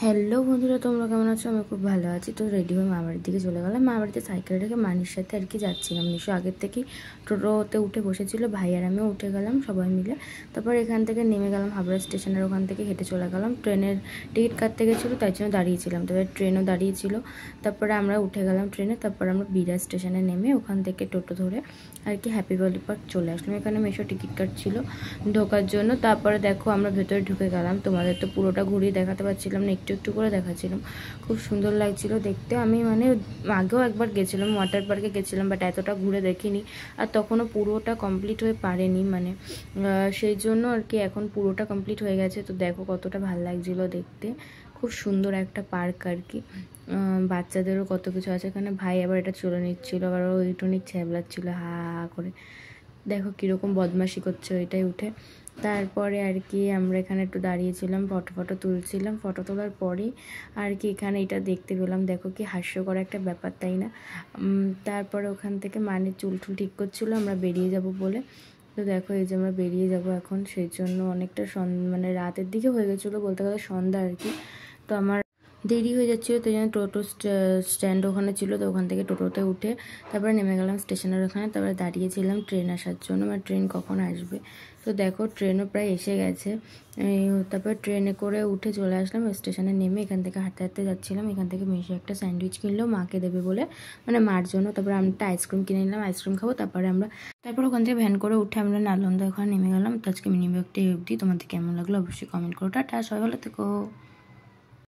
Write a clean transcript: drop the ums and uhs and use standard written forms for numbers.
Hello বন্ধুরা, তোমরা কেমন আছো? আমি খুব ভালো আছি। তো রেডি হয়ে মামার দিকে চলে গেলাম। মামার সাইকেল রেখে মানির সাথে আর কি যাচ্ছিলাম। নিশো আগের থেকেই টোটোতে উঠে বসেছিল, ভাই আর আমিও উঠে গেলাম সবাই মিলে। তারপর এখান থেকে নেমে গেলাম হাবড়া স্টেশনের ওখান থেকে হেঁটে চলে গেলাম। ট্রেনের টিকিট কাটতে গেছিলো, তাই জন্য দাঁড়িয়েছিলাম। তবে ট্রেনও দাঁড়িয়েছিল। তারপরে আমরা উঠে গেলাম ট্রেনে। তারপর আমরা বিরাজ স্টেশনে নেমে ওখান থেকে টোটো ধরে আর কি হ্যাপি ভ্যালি পার্ক চলে আসলাম। এখানে মেশো টিকিট কাটছিল ঢোকার জন্য। তারপরে দেখো আমরা ভেতরে ঢুকে গেলাম। তোমাদের তো পুরোটা ঘুরিয়ে দেখাতে পারছিলাম না, একটু একটু করে দেখাচ্ছিলাম। খুব সুন্দর লাগছিল দেখতে। আমি আগেও একবার গেছিলাম, ওয়াটার পার্কে গেছিলাম, বাট এতটা ঘুরে দেখিনি। আর তখনও পুরোটা কমপ্লিট হয়ে পারেনি, সেই জন্য আর কি এখন পুরোটা কমপ্লিট হয়ে গেছে। তো দেখো কতটা ভালো লাগছিল দেখতে। খুব সুন্দর একটা পার্ক আর কি। বাচ্চাদেরও কত কিছু আছে এখানে। ভাই আবার এটা চলে নিচ্ছিল, আবার ওইটু নিচ্ছে, ছ্যাবলাচ্ছিল হা হা করে। দেখো কীরকম বদমাশি করছে ওইটাই উঠে। তারপরে আর কি আমরা এখানে একটু দাঁড়িয়েছিলাম, ফটো তুলছিলাম। ফটো তোলার পরেই আর কি এখানে এটা দেখতে পেলাম। দেখো কি হাস্যকর একটা ব্যাপার, তাই না? তারপরে ওখান থেকে চুল ঠিক করছিলো আমরা বেরিয়ে যাব বলে। তো দেখো এই যে আমরা বেরিয়ে যাব এখন, সেই জন্য অনেকটা রাতের দিকে হয়ে গেছিলো, বলতে গেলে সন্ধ্যা আর কি। তো আমার দেরি হয়ে যাচ্ছিলো, তো জন্য টোটো স্ট্যান্ড ওখানে ছিল। তো ওখান থেকে টোটোতে উঠে তারপরে নেমে গেলাম স্টেশনের ওখানে। তারপরে দাঁড়িয়েছিলাম ট্রেন আসার জন্য, ট্রেন কখন আসবে। তো দেখো ট্রেনও প্রায় এসে গেছে। তারপরে ট্রেনে করে উঠে চলে আসলাম স্টেশনে নেমে। এখান থেকে হাঁটতে হাঁটতে যাচ্ছিলাম। এখান থেকে মেশো একটা স্যান্ডউইচ কিনলো মাকে দেবে বলে, মার জন্য। তারপরে আমরা একটা আইসক্রিম কিনে নিলাম, আইসক্রিম খাবো। তারপর ওখান থেকে ভ্যান করে উঠে আমরা নালন্দা ওখানে নেমে গেলাম। তো আজকে মিনি ব্লগটা অবধি। তোমাদের কেমন লাগলো অবশ্যই কমেন্ট করো। টাটা, সবাই ভালো থেকো।